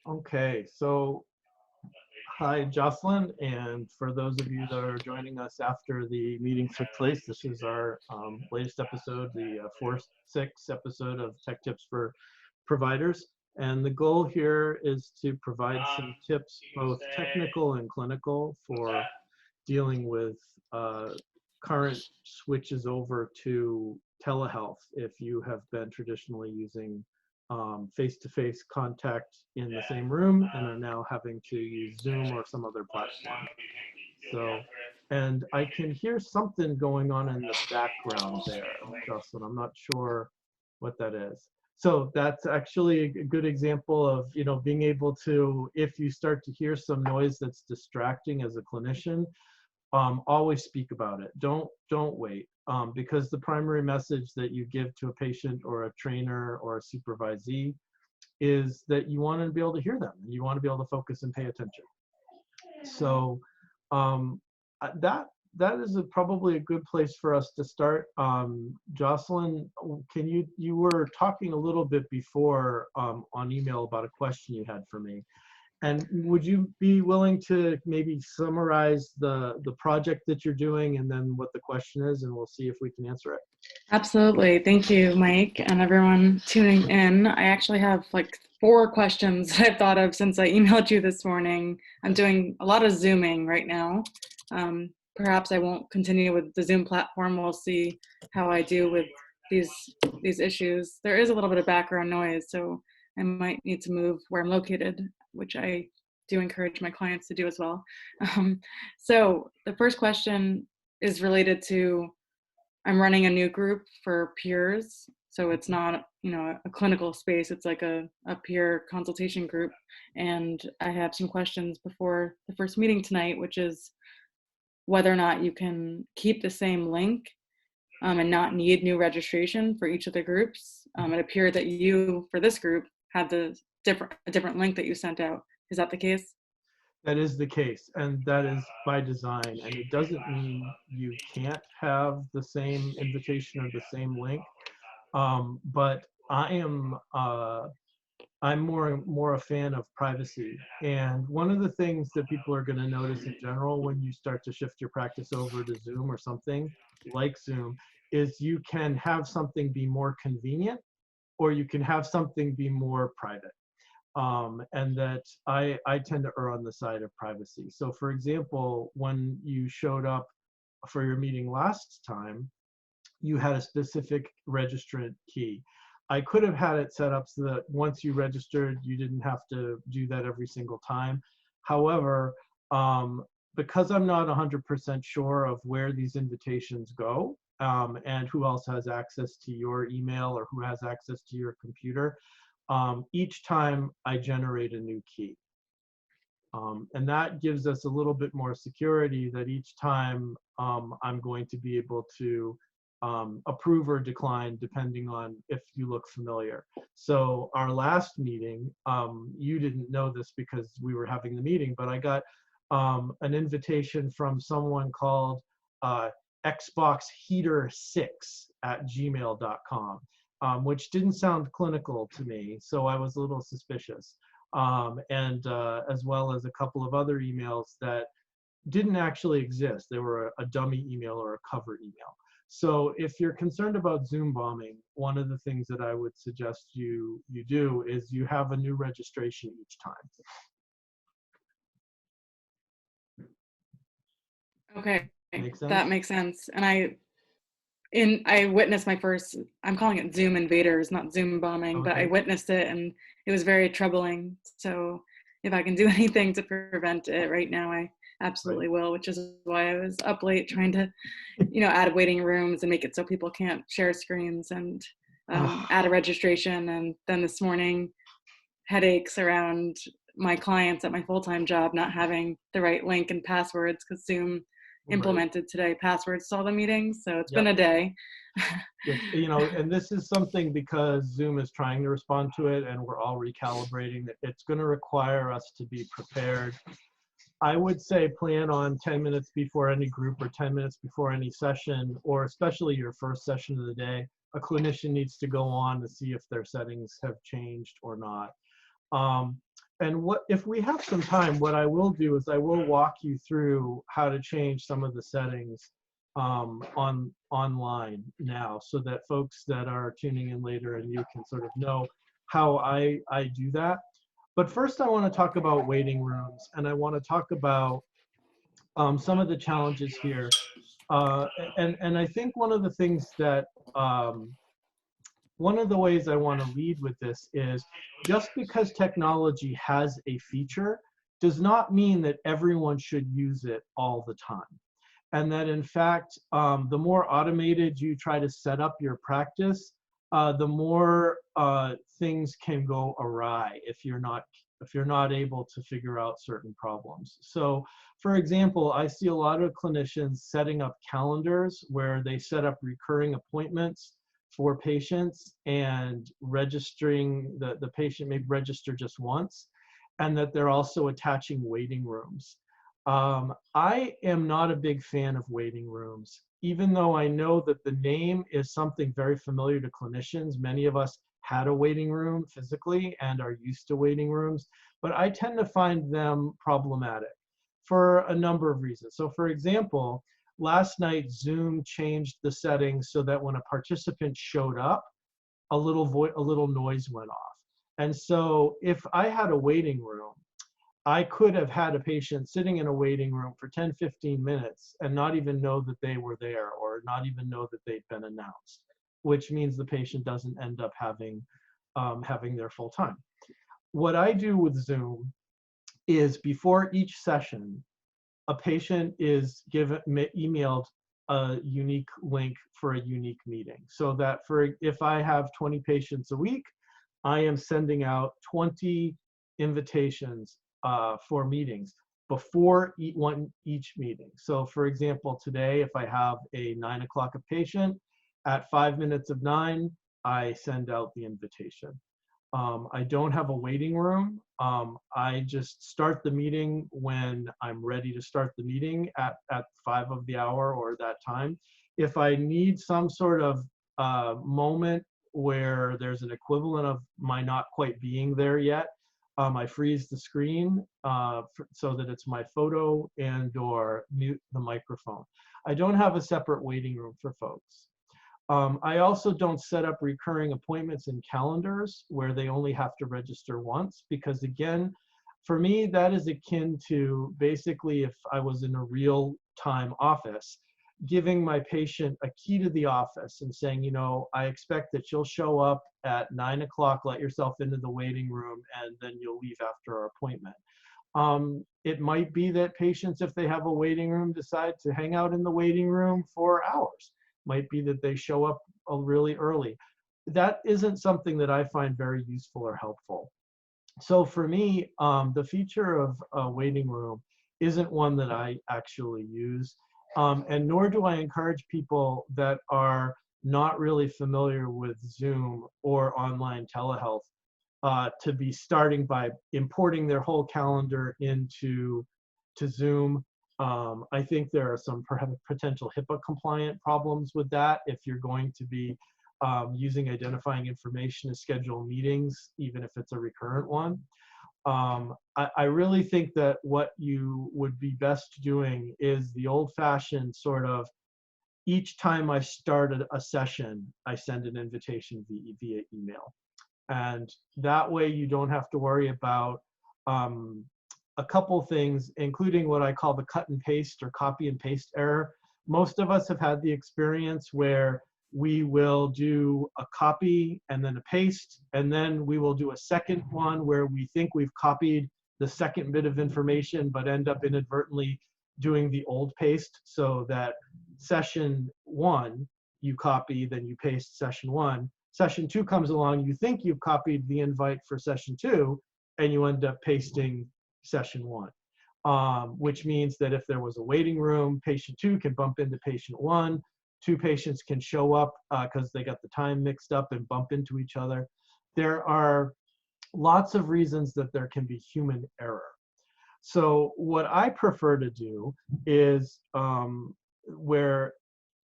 Okay, so hi, Jocelyn, and for those of you that are joining us after the meeting took place, this is our latest episode, the 4-6 episode of Tech Tips for Providers. And the goal here is to provide some tips, both technical and clinical, for dealing with current switches over to telehealth if you have been traditionally using face-to-face contact in the same room and are now having to use Zoom or some other platform. So, and I can hear something going on in the background there, Jocelyn. I'm not sure what that is. So that's actually a good example of, being able to, if you start to hear some noise that's distracting as a clinician, always speak about it. Don't wait, because the primary message that you give to a patient or a trainer or a supervisee is that you want to be able to hear them. You want to be able to focus and pay attention. So that is probably a good place for us to start. Jocelyn, you were talking a little bit before on email about a question you had for me. And would you be willing to maybe summarize the project that you're doing and then what the question is, and we'll see if we can answer it? Absolutely. Thank you, Mike, and everyone tuning in. I actually have like 4 questions that I've thought of since I emailed you this morning. I'm doing a lot of Zooming right now. Perhaps I won't continue with the Zoom platform. We'll see how I do with these issues. There is a little bit of background noise, so I might need to move where I'm located, which I do encourage my clients to do as well. So the first question is related to, I'm running a new group for peers. So it's not, a clinical space. It's like a peer consultation group. And I have some questions before the first meeting tonight, which is whether or not you can keep the same link and not need new registration for each of the groups. It appeared that you, for this group, had a different link that you sent out. Is that the case? That is the case, and that is by design. And it doesn't mean you can't have the same invitation or the same link. But I'm more a fan of privacy. And one of the things that people are going to notice in general when you start to shift your practice over to Zoom or something like Zoom is you can have something be more convenient, or you can have something be more private. And that I tend to err on the side of privacy. So for example, when you showed up for your meeting last time, you had a specific registrant key. I could have had it set up so that once you registered, you didn't have to do that every single time. However, because I'm not 100% sure of where these invitations go and who else has access to your email or who has access to your computer, each time I generate a new key. And that gives us a little bit more security that each time I'm going to be able to approve or decline depending on if you look familiar. So our last meeting, you didn't know this because we were having the meeting, but I got an invitation from someone called Xbox Heater 6@gmail.com. Which didn't sound clinical to me, so I was a little suspicious. And as well as a couple of other emails that didn't actually exist. They were a dummy email or a cover email. So if you're concerned about Zoom bombing, one of the things that I would suggest you do is you have a new registration each time. Okay, Make sense? that makes sense. And I witnessed my first, I'm calling it Zoom invaders, not Zoom bombing, but I witnessed it and it was very troubling. So if I can do anything to prevent it right now, I absolutely will, which is why I was up late trying to, add waiting rooms and make it so people can't share screens and add a registration. And then this morning, headaches around my clients at my full-time job not having the right link and passwords because Zoom implemented today passwords to all the meetings. So it's been a day. And this is something because Zoom is trying to respond to it and we're all recalibrating that it's going to require us to be prepared. I would say plan on 10 minutes before any group or 10 minutes before any session, or especially your first session of the day, a clinician needs to go on to see if their settings have changed or not. and what if we have some time, what I will do is I will walk you through how to change some of the settings online now, so that folks that are tuning in later and you can sort of know how I do that. But first, I want to talk about waiting rooms, and I want to talk about some of the challenges here. And I think one of the things that one of the ways I want to lead with this is, just because technology has a feature does not mean that everyone should use it all the time. And that in fact, the more automated you try to set up your practice, the more things can go awry if you're not able to figure out certain problems. So, for example, I see a lot of clinicians setting up calendars where they set up recurring appointments for patients and registering the patient may register just once, and that they're also attaching waiting rooms. I am not a big fan of waiting rooms, even though I know that the name is something very familiar to clinicians. Many of us had a waiting room physically and are used to waiting rooms, but I tend to find them problematic for a number of reasons. So for example, last night Zoom changed the settings so that when a participant showed up, a little noise went off. And so if I had a waiting room, I could have had a patient sitting in a waiting room for 10, 15 minutes and not even know that they were there, or not even know that they'd been announced, which means the patient doesn't end up having their full time. What I do with Zoom is, before each session, a patient is emailed a unique link for a unique meeting, so that if I have 20 patients a week, I am sending out 20 invitations for meetings before each meeting. So for example, today, if I have a 9 o'clock a patient, at 5 minutes of 9, I send out the invitation. I don't have a waiting room. I just start the meeting when I'm ready to start the meeting at 5 of the hour or that time. If I need some sort of moment where there's an equivalent of my not quite being there yet, I freeze the screen so that it's my photo, and or mute the microphone. I don't have a separate waiting room for folks. I also don't set up recurring appointments in calendars where they only have to register once, because again, for me, that is akin to basically if I was in a real-time office, giving my patient a key to the office and saying, you know, I expect that you'll show up at 9 o'clock, let yourself into the waiting room, and then you'll leave after our appointment. It might be that patients, if they have a waiting room, decide to hang out in the waiting room for hours. Might be that they show up really early. That isn't something that I find very useful or helpful. So for me, the feature of a waiting room isn't one that I actually use, and nor do I encourage people that are not really familiar with Zoom or online telehealth to be starting by importing their whole calendar into Zoom. I think there are some potential HIPAA compliant problems with that if you're going to be using identifying information to schedule meetings, even if it's a recurrent one. I really think that what you would be best doing is the old-fashioned sort of, each time I start a session, I send an invitation via email. And that way you don't have to worry about a couple things, including what I call the cut and paste or copy and paste error. Most of us have had the experience where we will do a copy and then a paste, and then we will do a second one where we think we've copied the second bit of information, but end up inadvertently doing the old paste, so that session 1, you copy, then you paste session 1. Session 2 comes along, you think you've copied the invite for session 2, and you end up pasting session 1. Which means that if there was a waiting room, patient 2 can bump into patient 1. 2 patients can show up because they got the time mixed up and bump into each other. There are lots of reasons that there can be human error. So what I prefer to do is where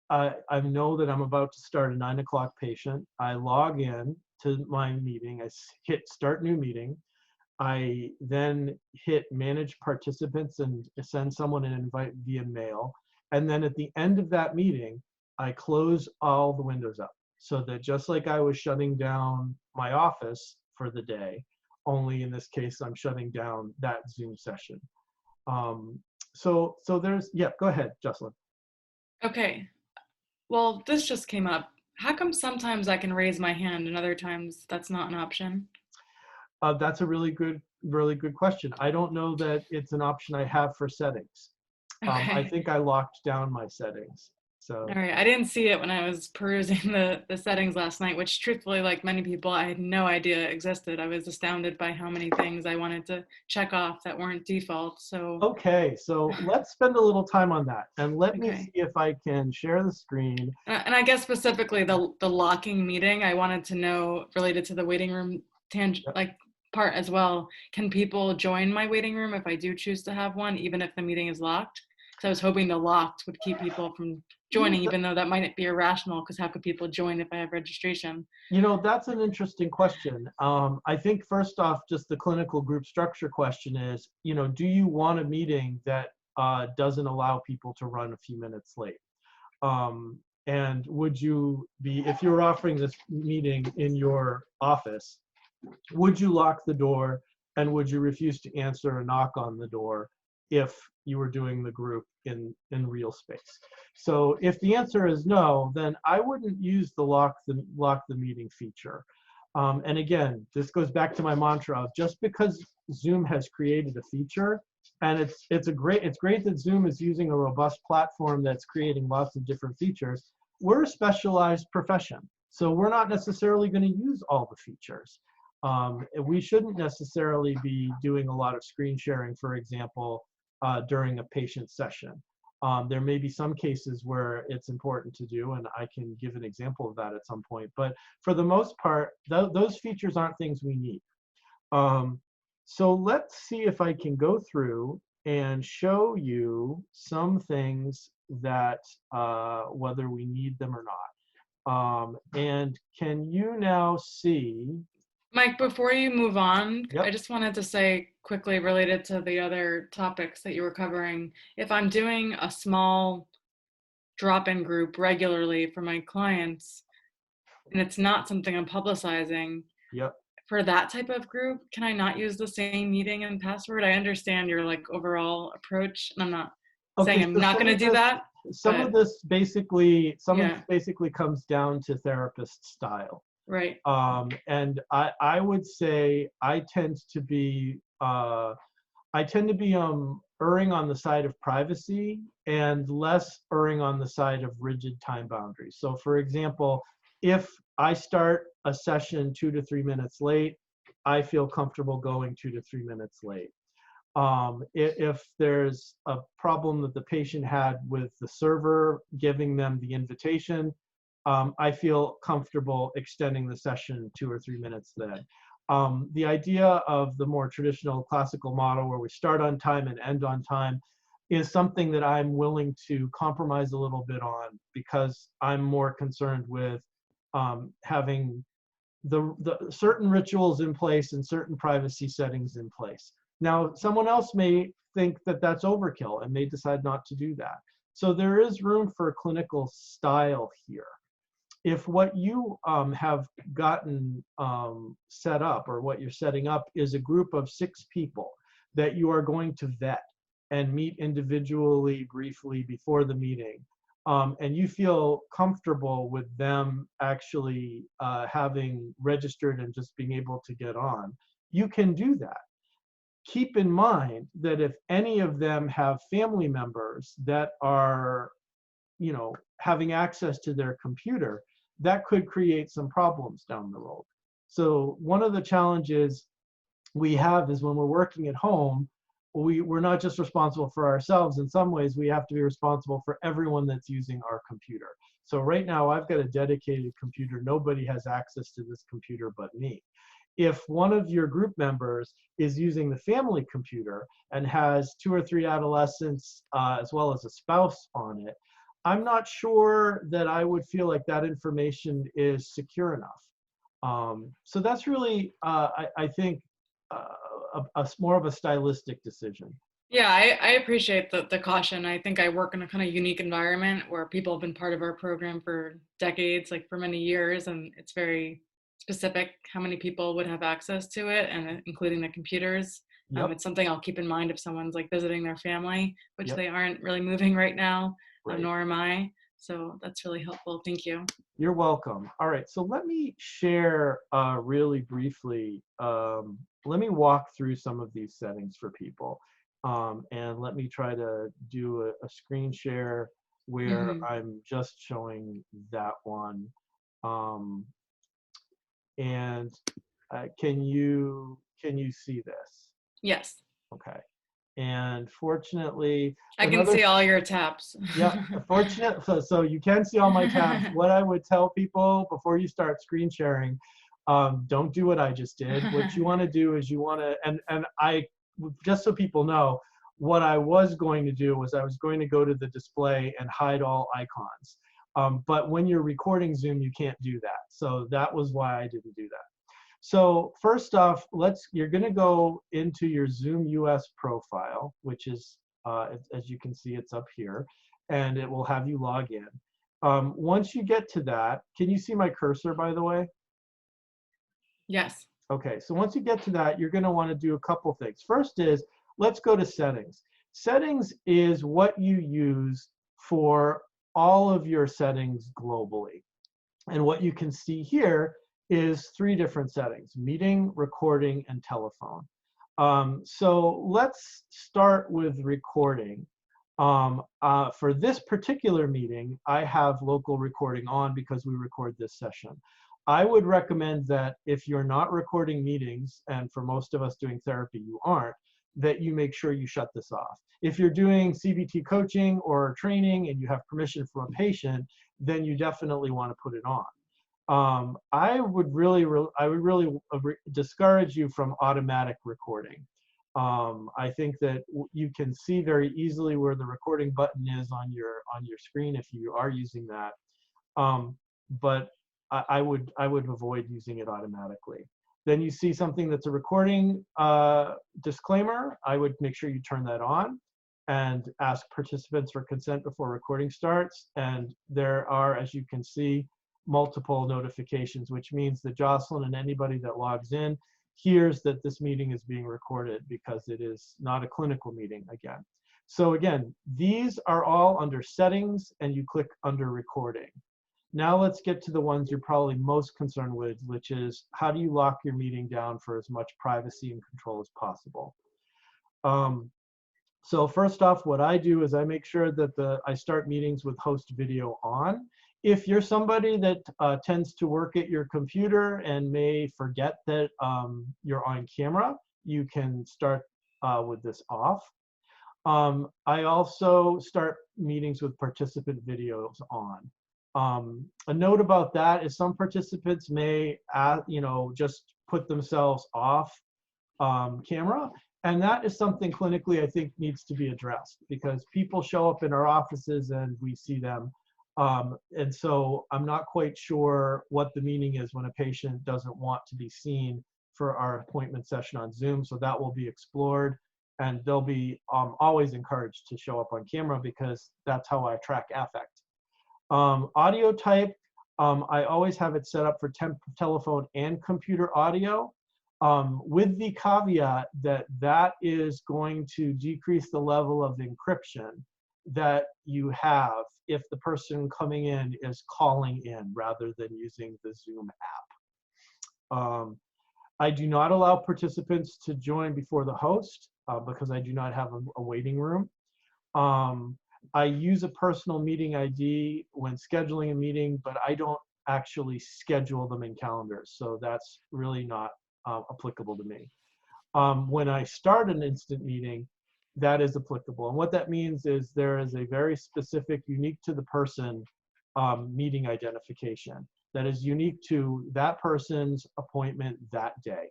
I know that I'm about to start a 9 o'clock patient, I log in to my meeting, I hit start new meeting. I then hit manage participants and send someone an invite via mail. And then at the end of that meeting, I close all the windows up so that just like I was shutting down my office for the day, only in this case, I'm shutting down that Zoom session. Um, so there's, yeah, go ahead, Jocelyn. Okay. Well, this just came up. How come sometimes I can raise my hand and other times that's not an option? That's a really good question. I don't know that it's an option I have for settings. I Okay. think I locked down my settings. All So, right. I didn't see it when I was perusing the settings last night, which truthfully, like many people, I had no idea existed. I was astounded by how many things I wanted to check off that weren't default. So, okay, so let's spend a little time on that. And let me see okay. if I can share the screen. And I guess specifically the locking meeting, I wanted to know related to the waiting room Yep. like part as well. Can people join my waiting room if I do choose to have one, even if the meeting is locked? Because I was hoping the locked would keep people from joining, even though that might be irrational. Because how could people join if I have registration? You know, that's an interesting question. I think first off, just the clinical group structure question is, you know, do you want a meeting that doesn't allow people to run a few minutes late? And would you be, if you were offering this meeting in your office, would you lock the door and would you refuse to answer a knock on the door if you were doing the group in real space? So if the answer is no, then I wouldn't use the lock the meeting feature. And again, this goes back to my mantra of just because Zoom has created a feature, and it's great that Zoom is using a robust platform that's creating lots of different features. We're a specialized profession, so we're not necessarily going to use all the features. We shouldn't necessarily be doing a lot of screen sharing, for example, during a patient session. There may be some cases where it's important to do, and I can give an example of that at some point. But for the most part, those features aren't things we need. Um, so let's see if I can go through and show you some things that whether we need them or not. And can you now see? Mike, before you move on, I Yep, just wanted to say quickly related to the other topics that you were covering, if I'm doing a small drop-in group regularly for my clients and it's not something I'm publicizing, yep. for that type of group, can I not use the same meeting and password? I understand your like overall approach, and I'm not Okay, saying I'm so not going to do that, some of but this basically yeah, comes down to therapist style. right. And I would say I tend to be erring on the side of privacy and less erring on the side of rigid time boundaries. So for example, if I start a session 2 to 3 minutes late, I feel comfortable going 2 to 3 minutes late. If there's a problem that the patient had with the server giving them the invitation, I feel comfortable extending the session 2 or 3 minutes then. The idea of the more traditional classical model where we start on time and end on time is something that I'm willing to compromise a little bit on because I'm more concerned with having the certain rituals in place and certain privacy settings in place. Now, someone else may think that that's overkill and may decide not to do that. So there is room for clinical style here. If what you have gotten set up or what you're setting up is a group of 6 people that you are going to vet and meet individually briefly before the meeting, and you feel comfortable with them actually having registered and just being able to get on, you can do that. Keep in mind that if any of them have family members that are, you know, having access to their computer, that could create some problems down the road. So one of the challenges we have is when we're working at home, we're not just responsible for ourselves. In some ways, we have to be responsible for everyone that's using our computer. So right now, I've got a dedicated computer. Nobody has access to this computer but me. If one of your group members is using the family computer and has 2 or 3 adolescents as well as a spouse on it, I'm not sure that I would feel like that information is secure enough. So that's really, I think, more of a stylistic decision. Yeah, I appreciate the caution. I think I work in a kind of unique environment where people have been part of our program for decades, like for many years, and it's very specific how many people would have access to it, and including the computers. Yep, It's something I'll keep in mind if someone's like visiting their family, which yep, they aren't really moving right now, right. nor am I. So that's really helpful. Thank you. You're welcome. All right, so let me share really briefly. Let me walk through some of these settings for people. And let me try to do a screen share where Hmm. I'm just showing that one. Um, and can you see this? Yes, Okay. And fortunately, I can another see all your taps. yeah, fortunate. So you can see all my tabs. What I would tell people before you start screen sharing, don't do what I just did. What you want to do is you want to, and I, just so people know, what I was going to do was I was going to go to the display and hide all icons. But when you're recording Zoom, you can't do that. So that was why I didn't do that. So first off, you're going to go into your Zoom US profile, which is, as you can see, it's up here, and it will have you log in. Once you get to that, can you see my cursor, by the way? Yes. Okay, so once you get to that, you're going to want to do a couple things. First is, let's go to settings. Settings is what you use for all of your settings globally. And what you can see here is 3 different settings: meeting, recording, and telephone. So let's start with recording. For this particular meeting, I have local recording on because we record this session. I would recommend that if you're not recording meetings, and for most of us doing therapy, you aren't, that you make sure you shut this off. If you're doing CBT coaching or training and you have permission from a patient, then you definitely want to put it on. I would really discourage you from automatic recording. I think that you can see very easily where the recording button is on your screen if you are using that. But I would avoid using it automatically. Then you see something that's a recording disclaimer. I would make sure you turn that on and ask participants for consent before recording starts. And there are, as you can see, multiple notifications, which means that Jocelyn and anybody that logs in hears that this meeting is being recorded because it is not a clinical meeting again. So again, these are all under settings and you click under recording. Now let's get to the ones you're probably most concerned with, which is how do you lock your meeting down for as much privacy and control as possible? So first off, what I do is I make sure that I start meetings with host video on. If you're somebody that tends to work at your computer and may forget that you're on camera, you can start with this off. I also start meetings with participant videos on. A note about that is some participants may, just put themselves off camera. And that is something clinically I think needs to be addressed because people show up in our offices and we see them. And so I'm not quite sure what the meaning is when a patient doesn't want to be seen for our appointment session on Zoom. So that will be explored and they'll be always encouraged to show up on camera because that's how I track affect. Audio type, I always have it set up for telephone and computer audio. With the caveat that that is going to decrease the level of encryption that you have if the person coming in is calling in rather than using the Zoom app. I do not allow participants to join before the host because I do not have a waiting room. I use a personal meeting ID when scheduling a meeting, but I don't actually schedule them in calendars. So that's really not applicable to me. When I start an instant meeting, that is applicable. And what that means is there is a very specific, unique to the person meeting identification that is unique to that person's appointment that day.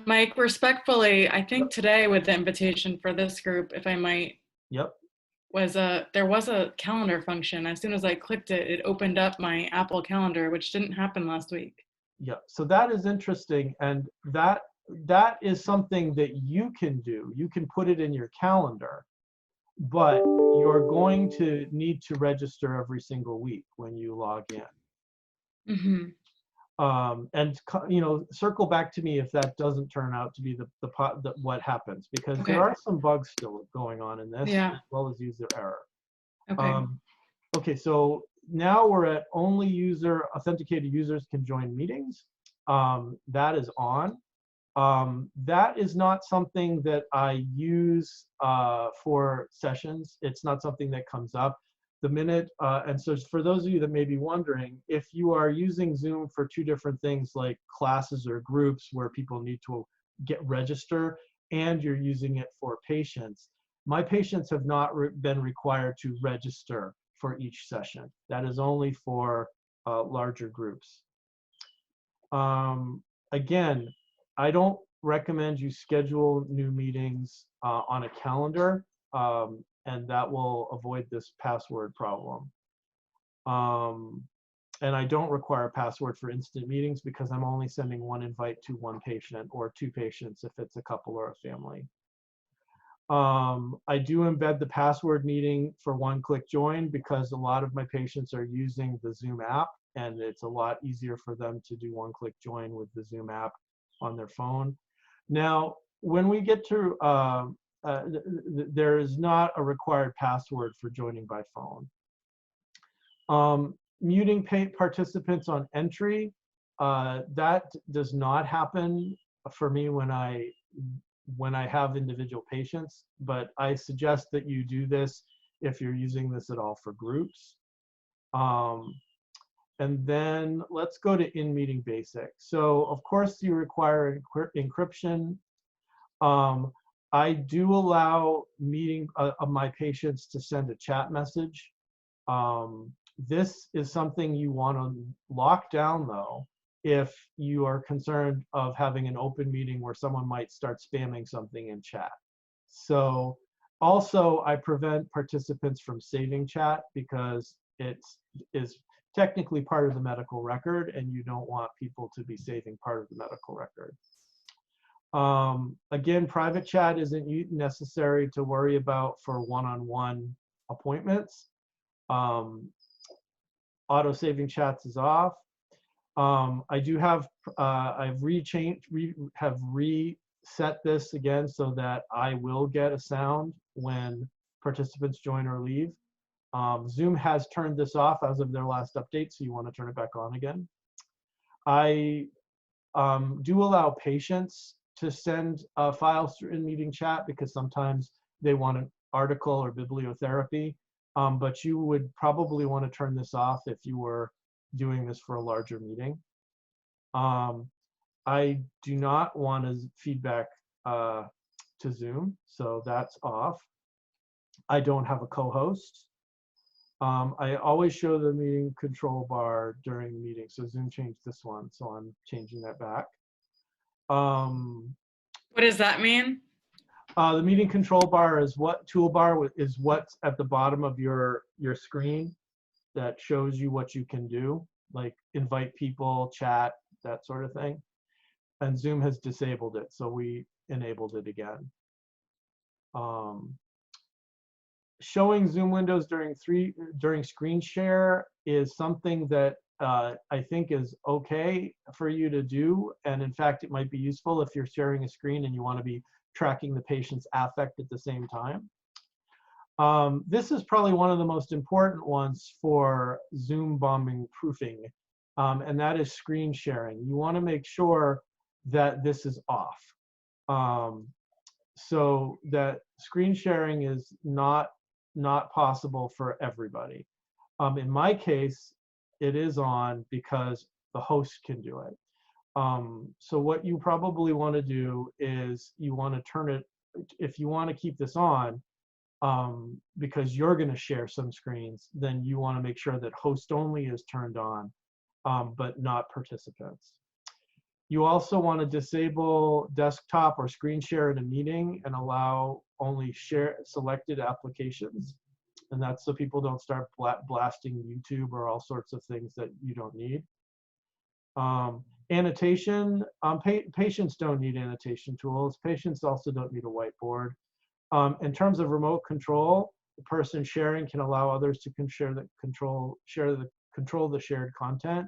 Mike, respectfully, I Yep. think today with the invitation for this group, if I might, Yep. there was a calendar function. As soon as I clicked it, it opened up my Apple Calendar, which didn't happen last week. Yep. So that is interesting. And that that is something that you can do. You can put it in your calendar, but you're going to need to register every single week when you log in. Mm-hmm. And circle back to me if that doesn't turn out to be what happens, because there Okay. are some bugs still going on in this, Yeah. as well as user error. Okay. Okay, so now we're at only authenticated users can join meetings. That is on. That is not something that I use for sessions. It's not something that comes up the minute. And so for those of you that may be wondering, if you are using Zoom for two different things like classes or groups where people need to register, and you're using it for patients, my patients have not been required to register for each session. That is only for larger groups. Again, I don't recommend you schedule new meetings on a calendar, and that will avoid this password problem. And I don't require a password for instant meetings because I'm only sending one invite to one patient or two patients if it's a couple or a family. I do embed the password needing for one-click join because a lot of my patients are using the Zoom app, and it's a lot easier for them to do one-click join with the Zoom app on their phone. Now, when we get to, there is not a required password for joining by phone. Muting participants on entry, that does not happen for me when I have individual patients, but I suggest that you do this if you're using this at all for groups. And then let's go to in-meeting basics. So of course you require encryption. I do allow my patients to send a chat message. This is something you want to lock down though, if you are concerned of having an open meeting where someone might start spamming something in chat. So also I prevent participants from saving chat because it is technically part of the medical record and you don't want people to be saving part of the medical record. Again, private chat isn't necessary to worry about for one-on-one appointments. Auto saving chats is off. I do have, I've have reset this again so that I will get a sound when participants join or leave. Zoom has turned this off as of their last update, so you want to turn it back on again. I do allow patients to send files through in-meeting chat because sometimes they want an article or bibliotherapy, but you would probably want to turn this off if you were doing this for a larger meeting. I do not want to feedback to Zoom, so that's off. I don't have a co-host. I always show the meeting control bar during the meeting, so Zoom changed this one, so I'm changing that back. What does that mean? The meeting control bar is toolbar is what's at the bottom of your screen that shows you what you can do, like invite people, chat, that sort of thing. And Zoom has disabled it, so we enabled it again. Showing Zoom windows during screen share is something that I think is okay for you to do. And in fact, it might be useful if you're sharing a screen and you want to be tracking the patient's affect at the same time. This is probably one of the most important ones for Zoom bombing proofing, and that is screen sharing. You want to make sure that this is off, so that screen sharing is not possible for everybody. In my case, it is on because the host can do it. So what you probably want to do is you want to turn it, if you want to keep this on, because you're going to share some screens, then you want to make sure that host only is turned on, but not participants. You also want to disable desktop or screen share in a meeting and allow only selected applications. And that's so people don't start blasting YouTube or all sorts of things that you don't need. Annotation, patients don't need annotation tools. Patients also don't need a whiteboard. In terms of remote control, the person sharing can allow others to control the shared content.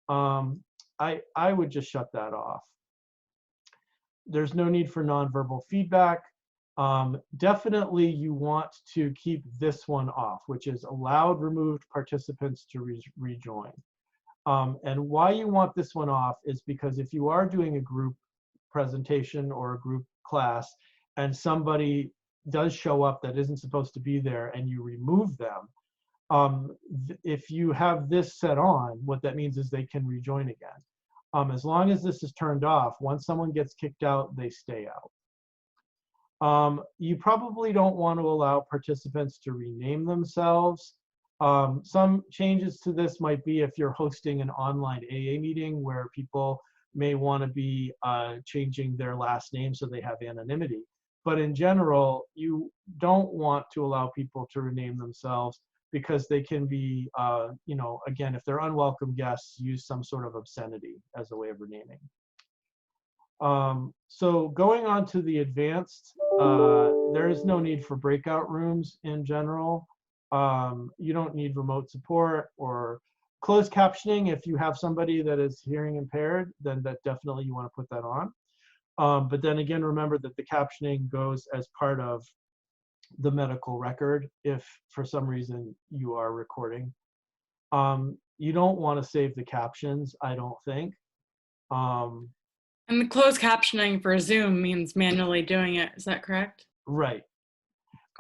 I would just shut that off. There's no need for nonverbal feedback. Definitely you want to keep this one off, which is allowed removed participants to rejoin. And why you want this one off is because if you are doing a group presentation or a group class and somebody does show up that isn't supposed to be there and you remove them, if you have this set on, what that means is they can rejoin again. As long as this is turned off, once someone gets kicked out, they stay out. You probably don't want to allow participants to rename themselves. Some changes to this might be if you're hosting an online AA meeting where people may want to be changing their last name so they have anonymity. But in general, you don't want to allow people to rename themselves because they can be, again, if they're unwelcome guests, use some sort of obscenity as a way of renaming. So going on to the advanced, there is no need for breakout rooms in general. You don't need remote support or closed captioning. If you have somebody that is hearing impaired, then that definitely you want to put that on. But then again, remember that the captioning goes as part of the medical record if for some reason you are recording. You don't want to save the captions, I don't think. And the closed captioning for Zoom means manually doing it. Is that correct? Right.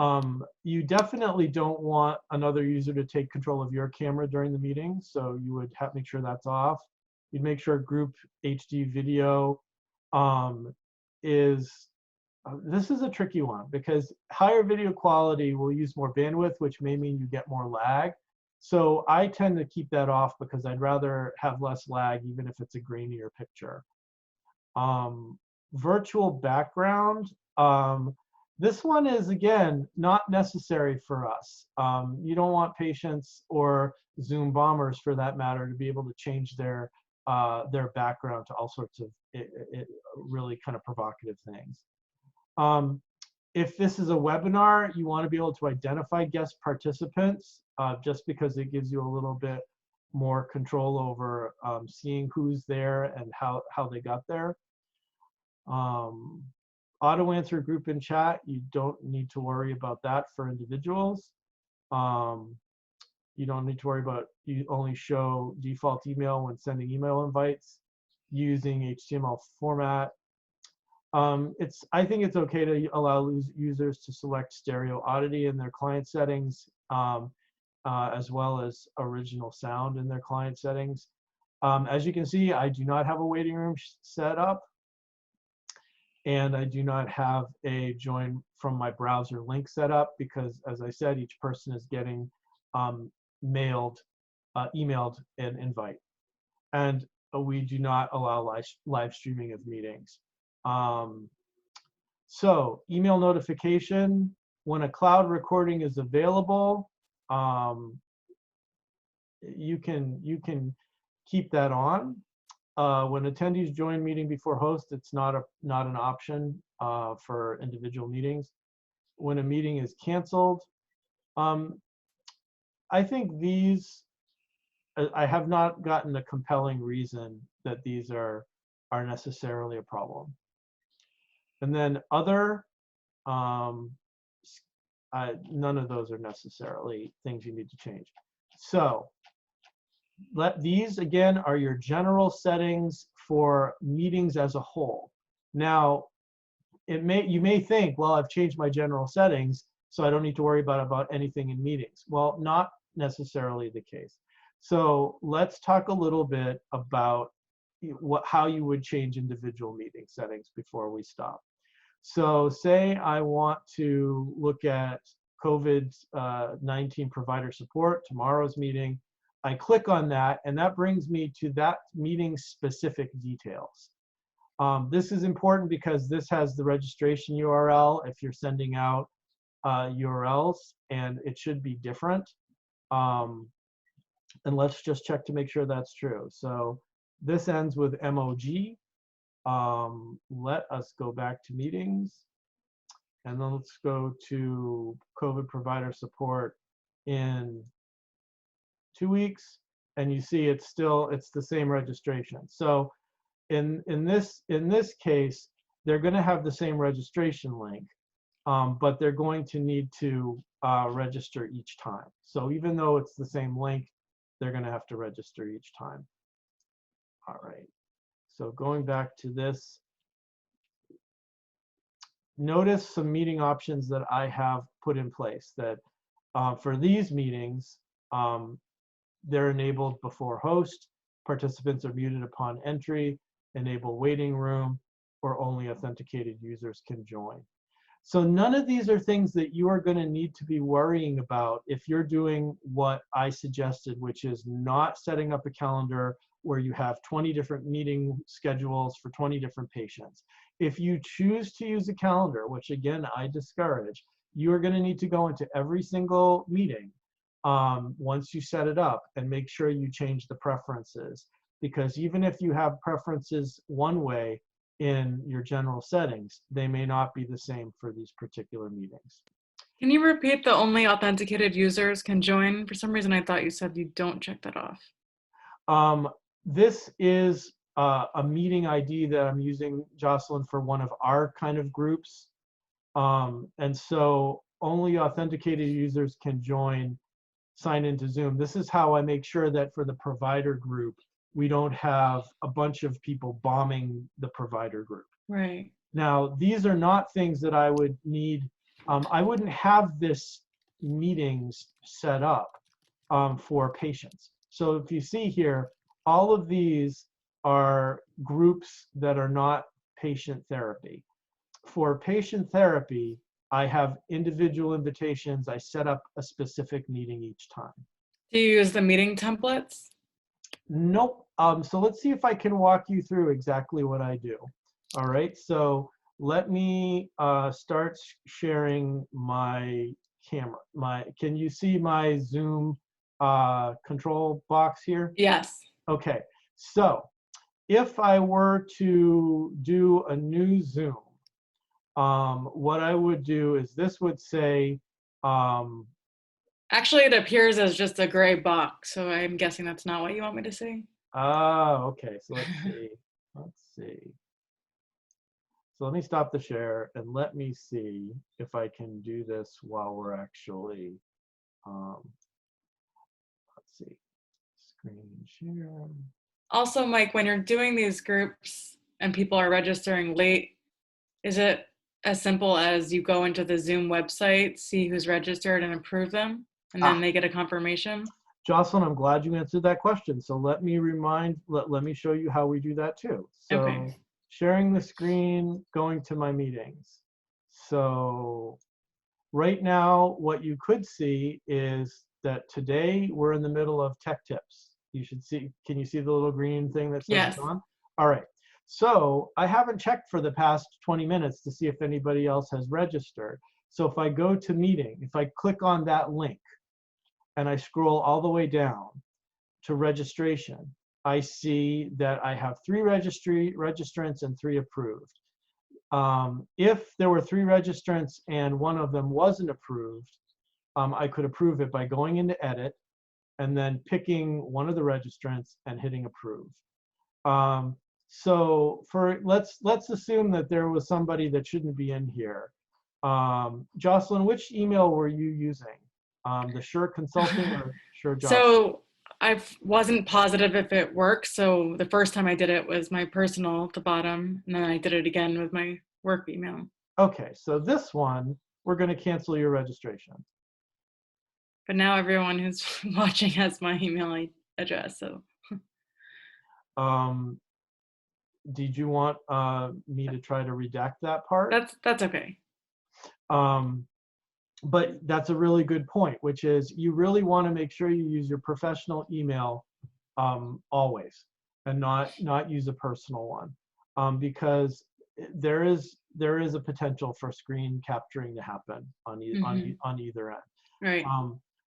You definitely don't want another user to take control of your camera during the meeting, so you would have to make sure that's off. You'd make sure group HD video this is a tricky one because higher video quality will use more bandwidth, which may mean you get more lag. So I tend to keep that off because I'd rather have less lag, even if it's a grainier picture. Virtual background. This one is, again, not necessary for us. You don't want patients or Zoom bombers, for that matter, to be able to change their background to all sorts of really kind of provocative things. If this is a webinar, you want to be able to identify guest participants just because it gives you a little bit more control over seeing who's there and how they got there. Auto answer group and chat, you don't need to worry about that for individuals. You don't need to worry about, you only show default email when sending email invites using HTML format. I think it's okay to allow users to select stereo oddity in their client settings, as well as original sound in their client settings. As you can see, I do not have a waiting room set up, and I do not have a join from my browser link set up because, as I said, each person is getting emailed an invite. And we do not allow live streaming of meetings. So email notification, when a cloud recording is available, you can keep that on. When attendees join meeting before host, it's not an option for individual meetings. When a meeting is canceled, I think these, I have not gotten a compelling reason that these are necessarily a problem. And then other, none of those are necessarily things you need to change. So these again are your general settings for meetings as a whole. Now, you may think, well, I've changed my general settings, so I don't need to worry about anything in meetings. Well, not necessarily the case. So let's talk a little bit about how you would change individual meeting settings before we stop. So say I want to look at COVID-19 provider support, tomorrow's meeting. I click on that, and that brings me to that meeting's specific details. This is important because this has the registration URL if you're sending out URLs, and it should be different. And let's just check to make sure that's true. So This ends with MOG. Let us go back to meetings, and then let's go to COVID provider support in 2 weeks, and you see it's the same registration. So in this case, they're going to have the same registration link, but they're going to need to register each time. So even though it's the same link, they're going to have to register each time. All right. So going back to this, notice some meeting options that I have put in place that for these meetings, they're enabled before host, participants are muted upon entry, enable waiting room, or only authenticated users can join. So none of these are things that you are going to need to be worrying about if you're doing what I suggested, which is not setting up a calendar where you have 20 different meeting schedules for 20 different patients. If you choose to use a calendar, which again, I discourage, you are going to need to go into every single meeting once you set it up and make sure you change the preferences. Because even if you have preferences one way in your general settings, they may not be the same for these particular meetings. Can you repeat the only authenticated users can join? For some reason, I thought you said you don't check that off. This is a meeting ID that I'm using, Jocelyn, for one of our kind of groups. And so only authenticated users can sign into Zoom. This is how I make sure that for the provider group, we don't have a bunch of people bombing the provider group. Right. Now, these are not things that I would need. I wouldn't have this meetings set up for patients. So if you see here, all of these are groups that are not patient therapy. For patient therapy, I have individual invitations. I set up a specific meeting each time. Do you use the meeting templates? Nope. So let's see if I can walk you through exactly what I do. All right. So let me start sharing my camera. Can you see my Zoom control box here? Yes. Okay. So if I were to do a new Zoom, what I would do is this would say, actually, it appears as just a gray box, so I'm guessing that's not what you want me to see. Okay, so let's see. Let's see. So let me stop the share and let me see if I can do this while we're actually, let's see, screen share. Also, Mike, when you're doing these groups and people are registering late, is it as simple as you go into the Zoom website, see who's registered and approve them, and then they get a confirmation? Jocelyn, I'm glad you answered that question. So let me let me show you how we do that too. So Okay. sharing the screen, going to my meetings. So right now, what you could see is that today we're in the middle of tech tips. You should see, can you see the little green thing that says it's Yes. on? All right. So I haven't checked for the past 20 minutes to see if anybody else has registered. So if I go to meeting, if I click on that link and I scroll all the way down to registration, I see that I have 3 registrants and 3 approved. If there were 3 registrants and one of them wasn't approved, I could approve it by going into edit and then picking one of the registrants and hitting approve. So let's assume that there was somebody that shouldn't be in here. Jocelyn, which email were you using? The Sure Consulting or Sure Job? So I wasn't positive if it works. So the first time I did it was my personal at the bottom, and then I did it again with my work email. Okay, so this one, we're going to cancel your registration. But now everyone who's watching has my email address. So did you want me to try to redact that part? that's okay. But that's a really good point, which is you really want to make sure you use your professional email always, and not use a personal one, because there is a potential for screen capturing to happen on either end. Right.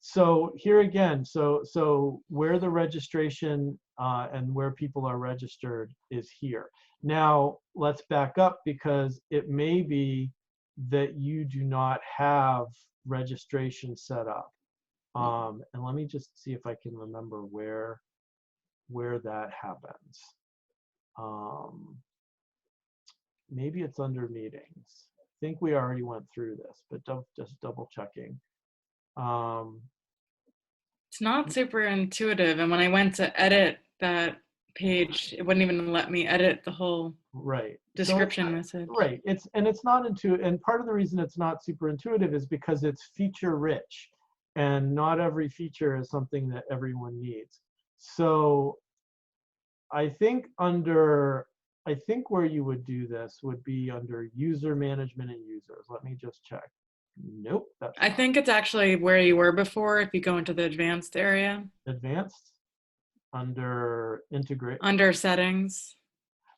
So here again, so where the registration and where people are registered is here. Now let's back up, because it may be that you do not have registration set up. And let me just see if I can remember where that happens. Maybe it's under meetings. I think we already went through this, but just double checking. It's not super intuitive. And when I went to edit that page, it wouldn't even let me edit the whole Right. description message. Right. It's not intuitive, and part of the reason it's not super intuitive is because it's feature rich, and not every feature is something that everyone needs. So I think where you would do this would be under user management and users. Let me just check. Nope, that's I think it's actually where you were before if you go into the advanced area. advanced under integrate. Under settings,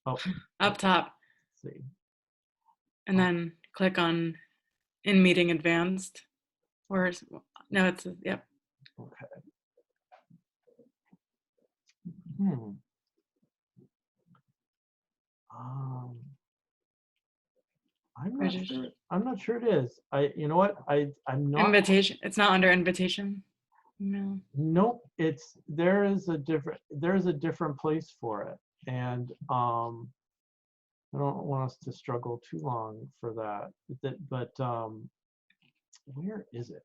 Oh, up top, let's see. and then click on in meeting advanced. Or no, it's yep. Okay. I'm not sure. I'm not sure it is. You know what? I'm not. Invitation. It's not under invitation. No. Nope. There is a different place for it, and I don't want us to struggle too long for that. But where is it?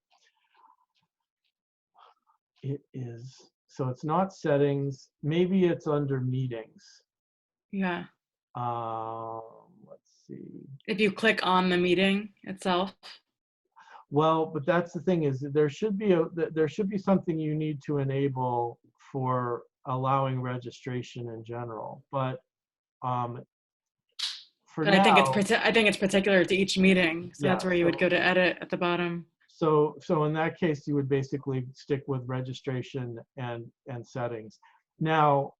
It is. So it's not settings. Maybe it's under meetings. Yeah. Let's see. If you click on the meeting itself. Well, but that's the thing, is that there should be something you need to enable for allowing registration in general. But for But now, I think it's particular to each meeting. So yeah, that's where you would go to edit at the bottom. So in that case, you would basically stick with registration and settings. Now,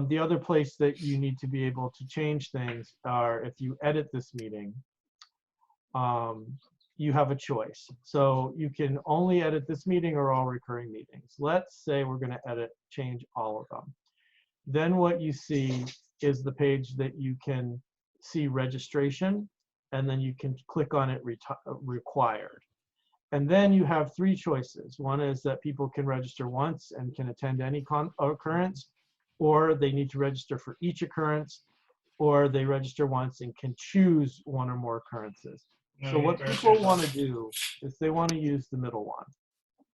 the other place that you need to be able to change things are if you edit this meeting, you have a choice. So you can only edit this meeting or all recurring meetings. Let's say we're going to change all of them. Then what you see is the page that you can see registration, and then you can click on it required. And then you have three choices. One is that people can register once and can attend any occurrence, or they need to register for each occurrence, or they register once and can choose one or more occurrences. So what people want to do is they want to use the middle one.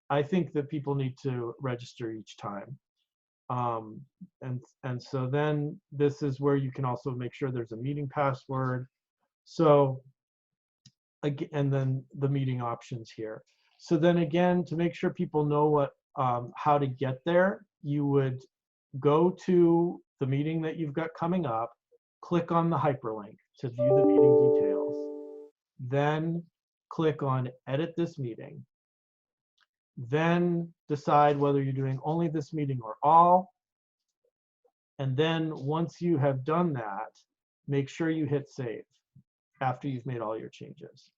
I think that people need to register each time. And so then this is where you can also make sure there's a meeting password. So again, and then the meeting options here. So then again, to make sure people know how to get there, you would go to the meeting that you've got coming up, click on the hyperlink to view the meeting details, then click on edit this meeting, then decide whether you're doing only this meeting or all. And then once you have done that, make sure you hit save after you've made all your changes.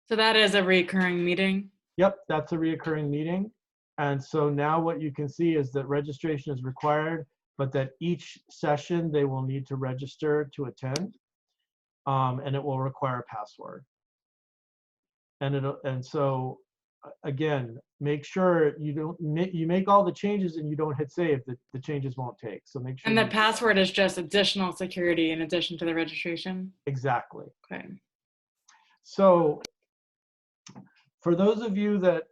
So that is a recurring meeting? Yep, that's a reoccurring meeting. And so now what you can see is that registration is required, but that each session they will need to register to attend, and it will require a password. And so again, make sure you make all the changes and you don't hit save. The changes won't take. So make sure. And the password is just additional security in addition to the registration? Exactly. Okay. So for those of you that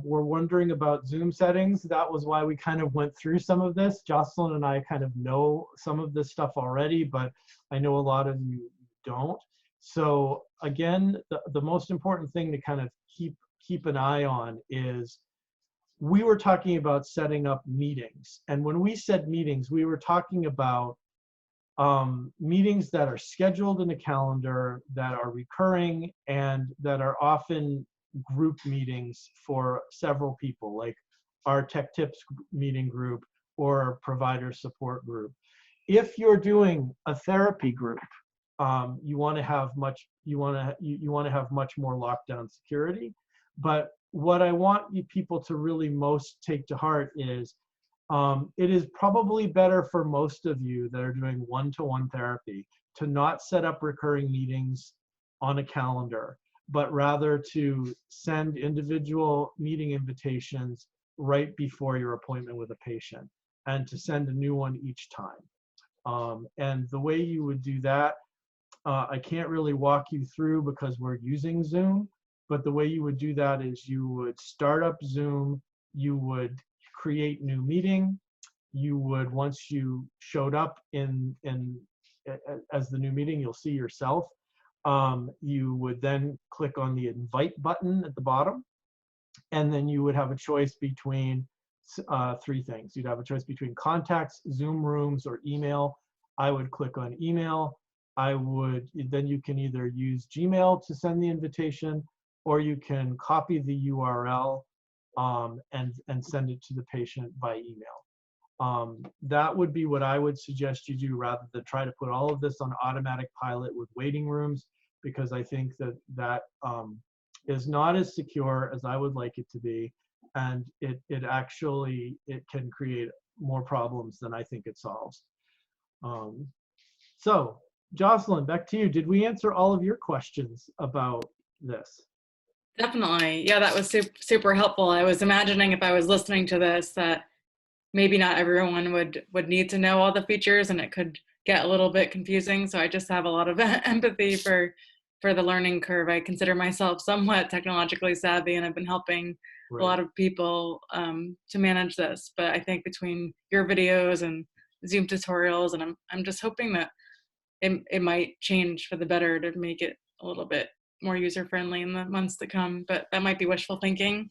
were wondering about Zoom settings, that was why we kind of went through some of this. Jocelyn and I kind of know some of this stuff already, but I know a lot of you don't. So again, the most important thing to kind of keep an eye on is, we were talking about setting up meetings. And when we said meetings, we were talking about meetings that are scheduled in a calendar, that are recurring, and that are often group meetings for several people, like our Tech Tips meeting group or provider support group. If you're doing a therapy group, you want to have much more lockdown security. But what I want you people to really most take to heart is it is probably better for most of you that are doing one-to-one therapy to not set up recurring meetings on a calendar, but rather to send individual meeting invitations right before your appointment with a patient, and to send a new one each time. And the way you would do that, I can't really walk you through because we're using Zoom, but the way you would do that is you would start up Zoom, you would create new meeting, you would, once you showed up as the new meeting, you'll see yourself. You would then click on the invite button at the bottom, and then you would have a choice between three things. You'd have a choice between contacts, Zoom rooms, or email. I would click on email. Then you can either use Gmail to send the invitation, or you can copy the URL and send it to the patient by email. That would be what I would suggest you do, rather than try to put all of this on automatic pilot with waiting rooms, because I think that is not as secure as I would like it to be, and it can create more problems than I think it solves. So Jocelyn, back to you. Did we answer all of your questions about this? Definitely. Yeah, that was super helpful. I was imagining if I was listening to this that maybe not everyone would need to know all the features and it could get a little bit confusing. So I just have a lot of empathy for the learning curve. I consider myself somewhat technologically savvy, and I've been helping a lot of people to manage this. But I think between your videos and Zoom tutorials, and I'm just hoping that it might change for the better to make it a little bit more user-friendly in the months to come, but that might be wishful thinking.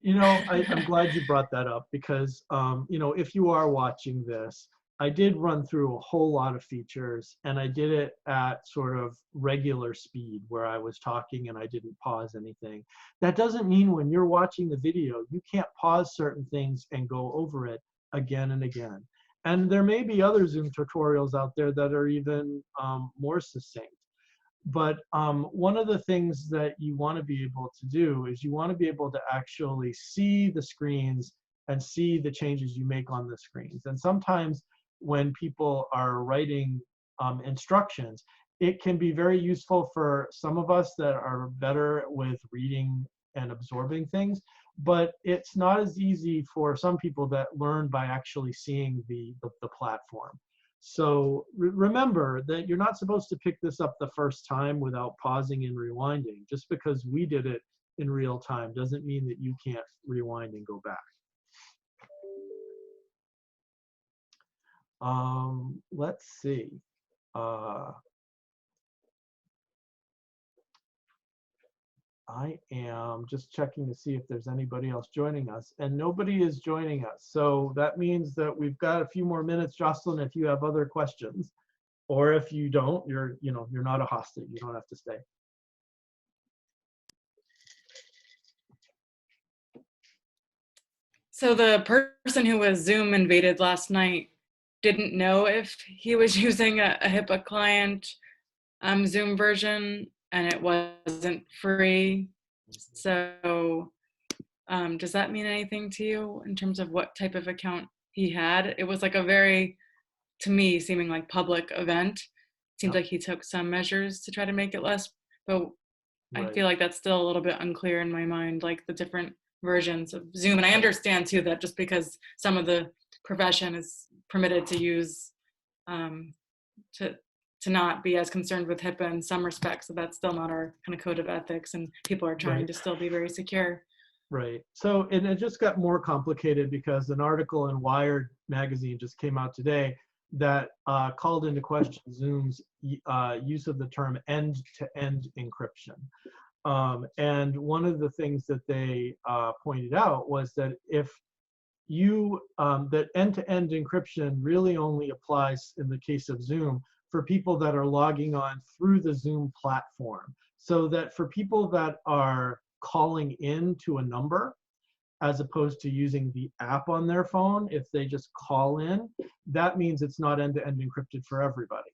You know, I'm glad you brought that up, because, you know, if you are watching this, I did run through a whole lot of features, and I did it at sort of regular speed where I was talking and I didn't pause anything. That doesn't mean when you're watching the video, you can't pause certain things and go over it again and again. And there may be other Zoom tutorials out there that are even more succinct. But one of the things that you want to be able to do is you want to be able to actually see the screens and see the changes you make on the screens. And sometimes when people are writing instructions, it can be very useful for some of us that are better with reading and absorbing things, but it's not as easy for some people that learn by actually seeing the platform. So remember that you're not supposed to pick this up the first time without pausing and rewinding. Just because we did it in real time doesn't mean that you can't rewind and go back. Let's see. I am just checking to see if there's anybody else joining us, and nobody is joining us. So that means that we've got a few more minutes. Jocelyn, if you have other questions, or if you don't, you're not a hostage. You don't have to stay. So the person who was Zoom invaded last night didn't know if he was using a HIPAA client Zoom version, and it wasn't free. So does that mean anything to you in terms of what type of account he had? It was like a very, to me, seeming like public event. Seems like he took some measures to try to make it less, but I feel like that's still a little bit unclear in my mind, like the different versions of Zoom. And I understand too that just because some of the profession is permitted to use to not be as concerned with HIPAA in some respects, so that's still not our kind of code of ethics, and people are trying to still be very secure. Right. So, and it just got more complicated because an article in Wired magazine just came out today that called into question Zoom's use of the term end-to-end encryption. And one of the things that they pointed out was that if that end-to-end encryption really only applies in the case of Zoom for people that are logging on through the Zoom platform. So that for people that are calling in to a number, as opposed to using the app on their phone, if they just call in, that means it's not end-to-end encrypted for everybody,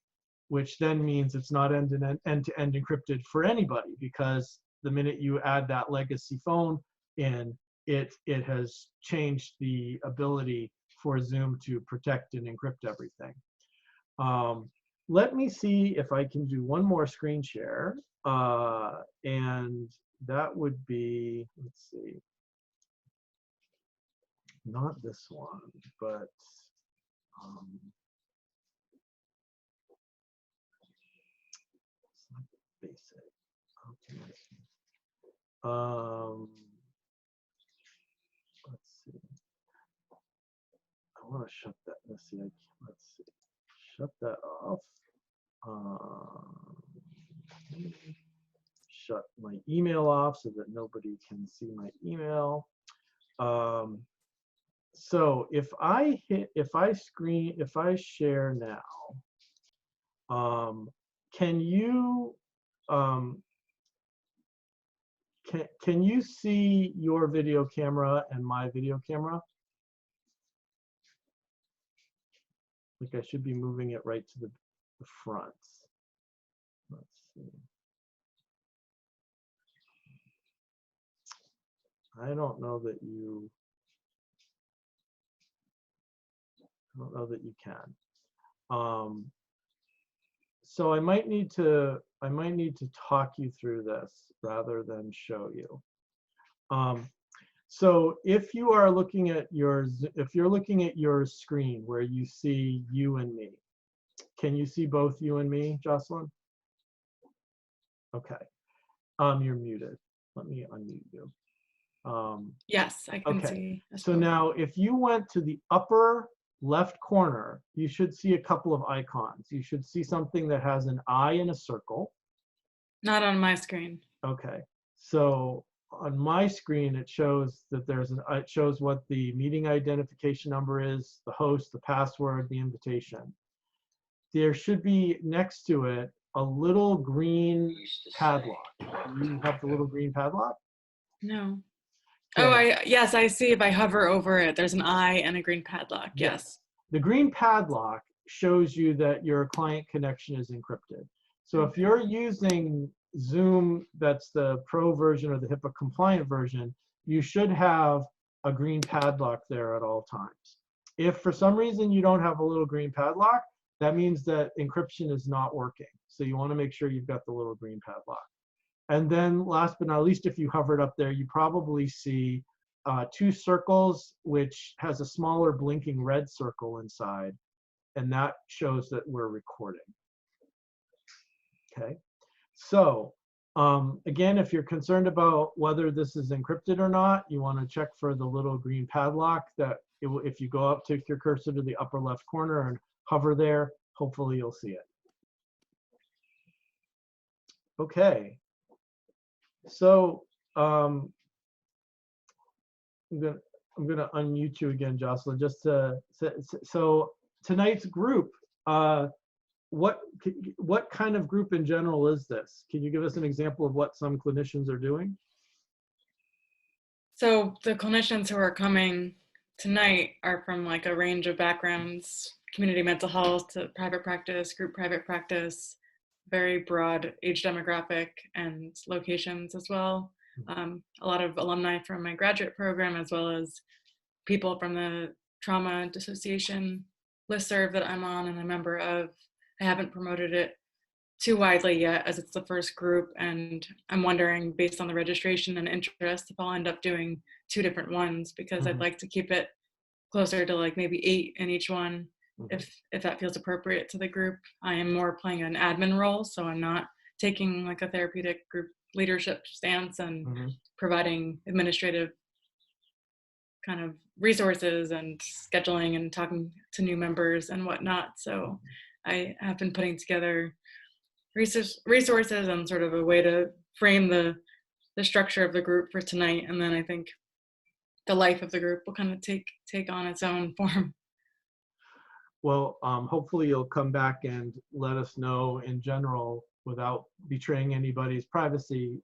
which then means it's not end-to-end encrypted for anybody, because the minute you add that legacy phone and it has changed the ability for Zoom to protect and encrypt everything. Let me see if I can do one more screen share, and that would be, let's see, not this one, but it's not basic. Okay. Let's see. I want to shut that. Let's see. Let's see. Shut that off. Shut my email off so that nobody can see my email. So if I share now, can you can you see your video camera and my video camera? Like I should be moving it right to the front. Let's see. I don't know that you can. So I might need to talk you through this rather than show you. So if you are looking at your screen where you see you and me, can you see both you and me, Jocelyn? Okay. You're muted. Let me unmute you. Yes, I can okay. see. So now if you went to the upper left corner, you should see a couple of icons. You should see something that has an eye in a circle. Not on my screen. Okay. So on my screen, it shows that it shows what the meeting identification number is, the host, the password, the invitation. There should be next to it a little green padlock. Do you have the little green padlock? No. Okay. Oh, yes, I see. If I hover over it, there's an eye and a green padlock. Yes. The green padlock shows you that your client connection is encrypted. So if you're using Zoom, that's the pro version or the HIPAA compliant version, you should have a green padlock there at all times. If for some reason you don't have a little green padlock, that means that encryption is not working. So you want to make sure you've got the little green padlock. And then last but not least, if you hovered up there, you probably see two circles, which has a smaller blinking red circle inside. And that shows that we're recording. Okay. So again, if you're concerned about whether this is encrypted or not, you want to check for the little green padlock that if you go up, take your cursor to the upper left corner and hover there, hopefully you'll see it. Okay. So I'm gonna unmute you again, Jocelyn. Just to so tonight's group, what kind of group in general is this? Can you give us an example of what some clinicians are doing? So the clinicians who are coming tonight are from like a range of backgrounds, community mental health to private practice, group private practice, very broad age demographic and locations as well. A lot of alumni from my graduate program, as well as people from the trauma dissociation listserv that I'm on and a member of. I haven't promoted it too widely yet as it's the first group, and I'm wondering, based on the registration and interest, if I'll end up doing two different ones, because I'd like to keep it closer to like maybe 8 in each one, if that feels appropriate to the group. I am more playing an admin role, so I'm not taking like a therapeutic group leadership stance and providing administrative kind of resources and scheduling and talking to new members and whatnot. So I have been putting together resources and sort of a way to frame the structure of the group for tonight, and then I think the life of the group will kind of take on its own form. Well, hopefully you'll come back and let us know in general, without betraying anybody's privacy,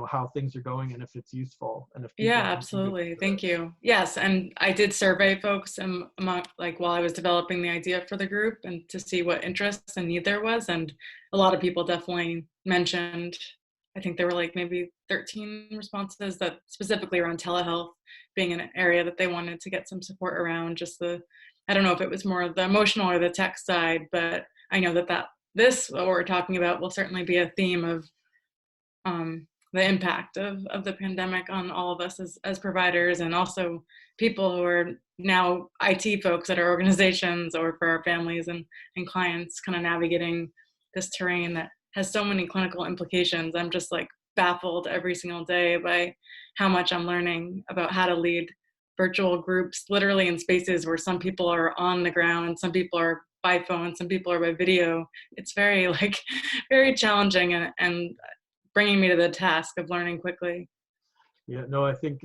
how things are going and if it's useful. And if yeah, absolutely. Thank you. Yes, and I did survey folks like while I was developing the idea for the group, and to see what interest and need there was, and a lot of people definitely mentioned I think there were like maybe 13 responses that specifically around telehealth being an area that they wanted to get some support around. Just I don't know if it was more of the emotional or the tech side, but I know that this, what we're talking about, will certainly be a theme of the impact of the pandemic on all of us as providers, and also people who are now IT folks at our organizations or for our families and clients, kind of navigating this terrain that has so many clinical implications. I'm just like baffled every single day by how much I'm learning about how to lead virtual groups, literally in spaces where some people are on the ground, some people are by phone, some people are by video. It's very like very challenging, and bringing me to the task of learning quickly. Yeah, no, I think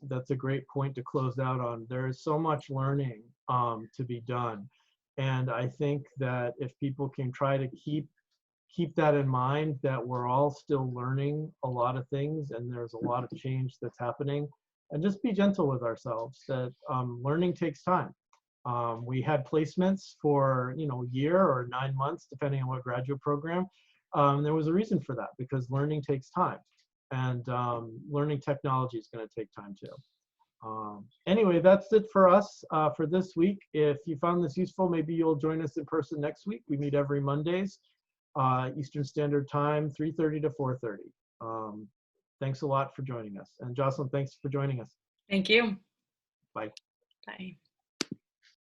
that's a great point to close out on. There is so much learning to be done. And I think that if people can try to keep that in mind, that we're all still learning a lot of things and there's a lot of change that's happening, and just be gentle with ourselves, that learning takes time. We had placements for, a year or 9 months, depending on what graduate program. There was a reason for that, because learning takes time, and learning technology is going to take time too. Anyway, that's it for us for this week. If you found this useful, maybe you'll join us in person next week. We meet every Mondays, Eastern Standard Time, 3:30 to 4:30. Thanks a lot for joining us. And Jocelyn, thanks for joining us. Thank you. Bye. Bye.